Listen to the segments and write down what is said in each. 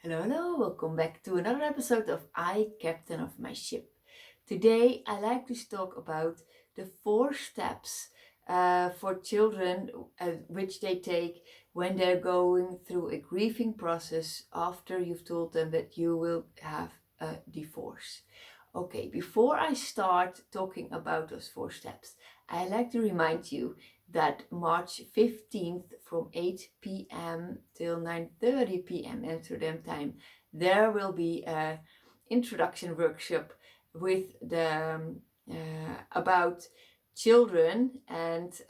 Hello, welcome back to another episode of I, Captain of My Ship. Today, I like to talk about the 4 steps for children which they take when they're going through a grieving process after you've told them that you will have a divorce. Okay, before I start talking about those 4 steps, I like to remind you that March 15th from 8 p.m. till 9:30 p.m. Amsterdam time, there will be a introduction workshop with the about children and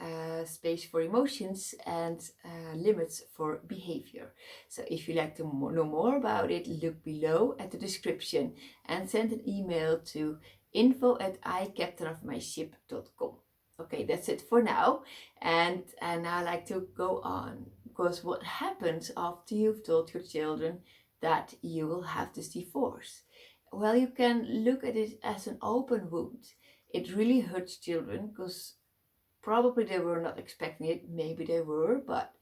space for emotions and limits for behavior. So if you'd like to know more about it, look below at the description and send an email to info@icaptainofmyship.com. Okay, that's it for now. And I like to go on, because what happens after you've told your children that you will have this divorce? Well, you can look at it as an open wound. It really hurts children because probably they were not expecting it. Maybe they were, but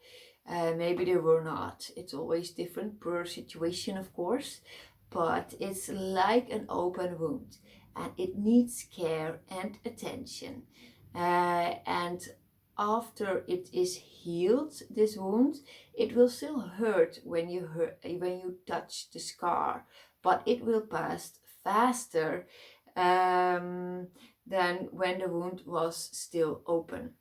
maybe they were not. It's always different per situation, of course, but it's like an open wound and it needs care and attention. And after it is healed, this wound, it will still hurt when you touch the scar, but it will pass faster um, than when the wound was still open.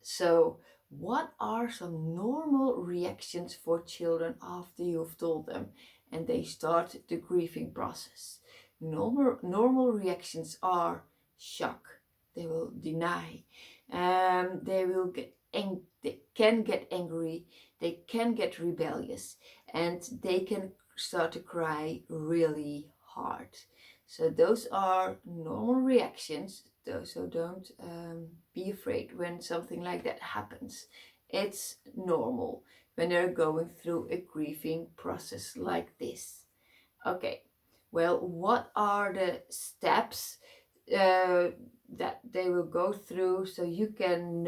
So, what are some normal reactions for children after you've told them and they start the grieving process? Normal reactions are shock. They will deny. They can get angry. They can get rebellious, and they can start to cry really hard. So those are normal reactions. So don't be afraid when something like that happens. It's normal when they're going through a grieving process like this. Okay, well, what are the steps that they will go through so you can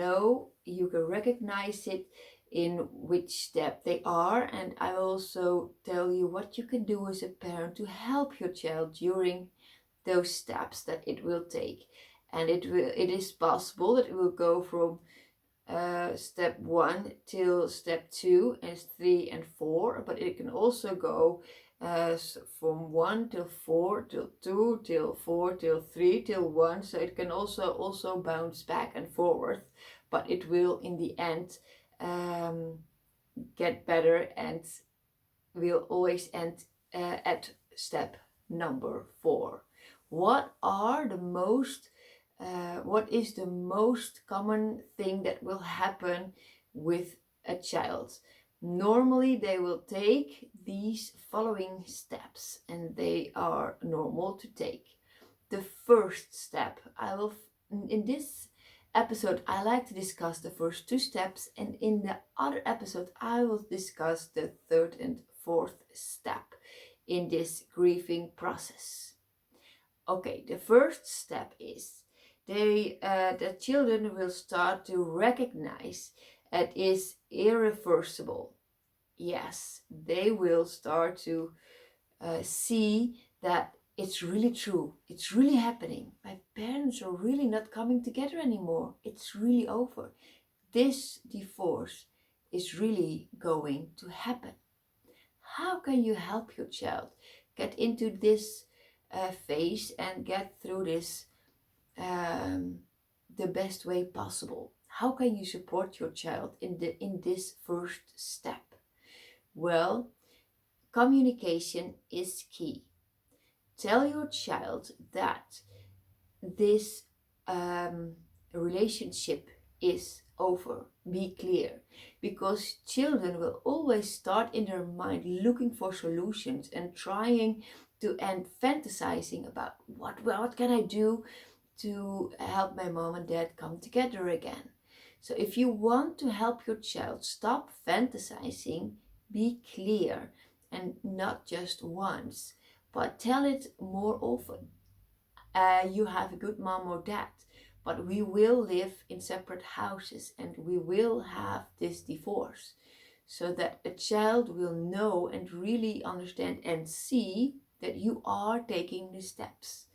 recognize it in which step they are, and I will also tell you what you can do as a parent to help your child during those steps that it will take. And it is possible that it will go from step 1 till step 2 and 3 and 4, but it can also go from 1 till 4 till 2 till 4 till 3 till 1, so it can also bounce back and forward, but it will in the end get better and will always end at step number 4. What is the most common thing that will happen with a child? Normally they will take these following steps, and they are normal to take. The first step, in this episode I like to discuss the first 2 steps, and in the other episode I will discuss the 3rd and 4th step in this grieving process. Okay, the first step is the children will start to recognize it is irreversible. Yes, they will start to see that it's really true. It's really happening. My parents are really not coming together anymore. It's really over. This divorce is really going to happen. How can you help your child get into this phase and get through this the best way possible? How can you support your child in this first step? Well, communication is key. Tell your child that this relationship is over. Be clear, because children will always start in their mind looking for solutions and trying to and fantasizing about what can I do to help my mom and dad come together again. So if you want to help your child stop fantasizing, be clear, and not just once, but tell it more often. You have a good mom or dad, but we will live in separate houses and we will have this divorce. so that a child will know and really understand and see that you are taking the steps.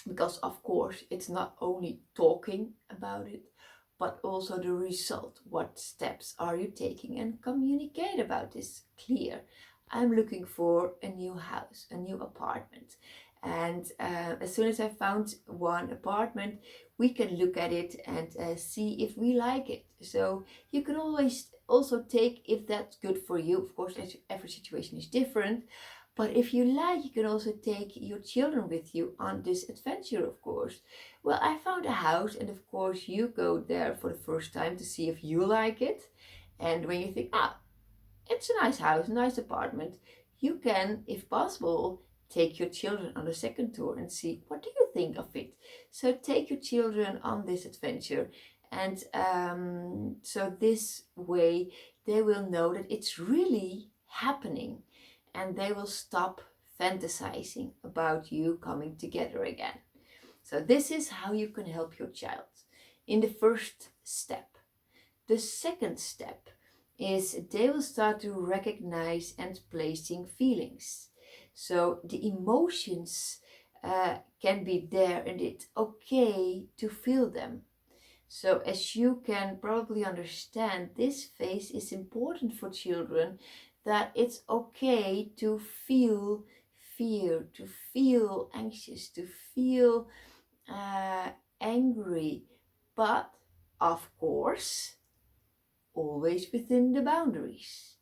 Because of course it's not only talking about it, but also the result. What steps are you taking? And communicate about this clear. I'm looking for a new house, a new apartment. And as soon as I found one apartment, we can look at it and see if we like it. So you can always also take if that's good for you. Of course, every situation is different. But if you like, you can also take your children with you on this adventure, of course. Well, I found a house, and of course, you go there for the first time to see if you like it. And when you think, it's a nice house, nice apartment, you can, if possible, take your children on a second tour and see what do you think of it. So take your children on this adventure, and so this way they will know that it's really happening, and they will stop fantasizing about you coming together again. So this is how you can help your child in the first step. The second step is they will start to recognize and placing feelings. So the emotions can be there, and it's okay to feel them. So as you can probably understand, this phase is important for children, that it's okay to feel fear, to feel anxious, to feel angry, but of course, always within the boundaries.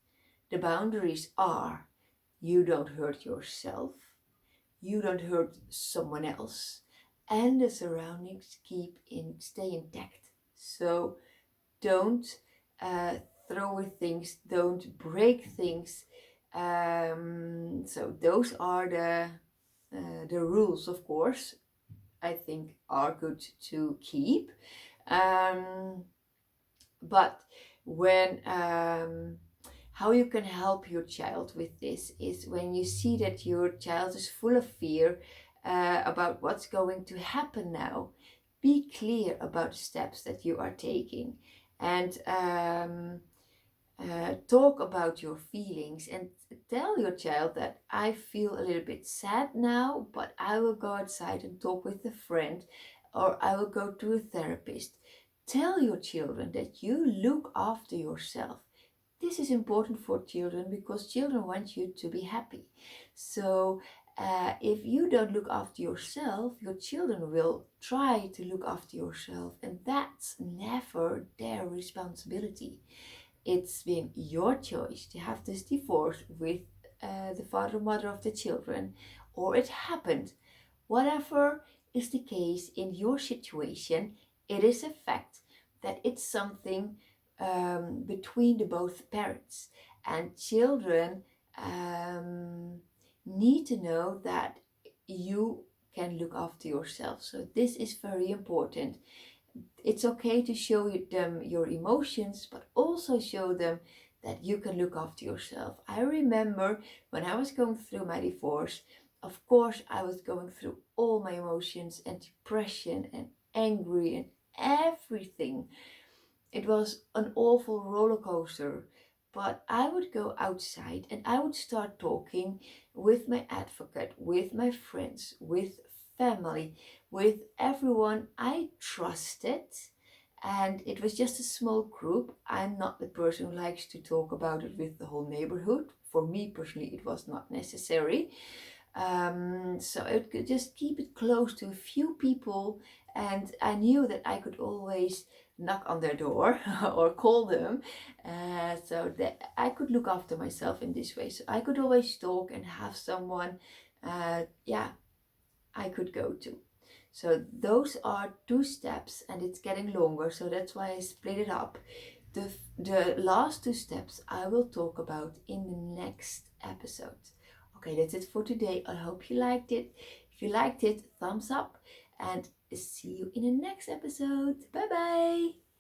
The boundaries are you don't hurt yourself, you don't hurt someone else, and the surroundings stay intact. So don't throw away things, don't break things. So those are the rules, of course, I think are good to keep. But when how you can help your child with this is when you see that your child is full of fear about what's going to happen now, be clear about the steps that you are taking, and talk about your feelings, and tell your child that I feel a little bit sad now, but I will go outside and talk with a friend, or I will go to a therapist. Tell your children that you look after yourself. This is important for children because children want you to be happy. So if you don't look after yourself, your children will try to look after yourself, and that's never their responsibility. It's been your choice to have this divorce with the father or mother of the children, or it happened. Whatever is the case in your situation, it is a fact that it's something between the both parents, and children need to know that you can look after yourself. So this is very important. It's okay to show them your emotions, but also show them that you can look after yourself. I remember when I was going through my divorce, of course I was going through all my emotions and depression and angry and everything. It was an awful roller coaster. But I would go outside and I would start talking with my advocate, with my friends, with family, with everyone I trusted. And it was just a small group. I'm not the person who likes to talk about it with the whole neighborhood. For me personally, it was not necessary. So I could just keep it close to a few people, and I knew that I could always knock on their door or call them, so that I could look after myself in this way. So I could always talk and have someone, I could go to. So those are 2 steps, and it's getting longer, so that's why I split it up. The last 2 steps I will talk about in the next episode. Okay, that's it for today. I hope you liked it. If you liked it, thumbs up, and see you in the next episode. Bye bye.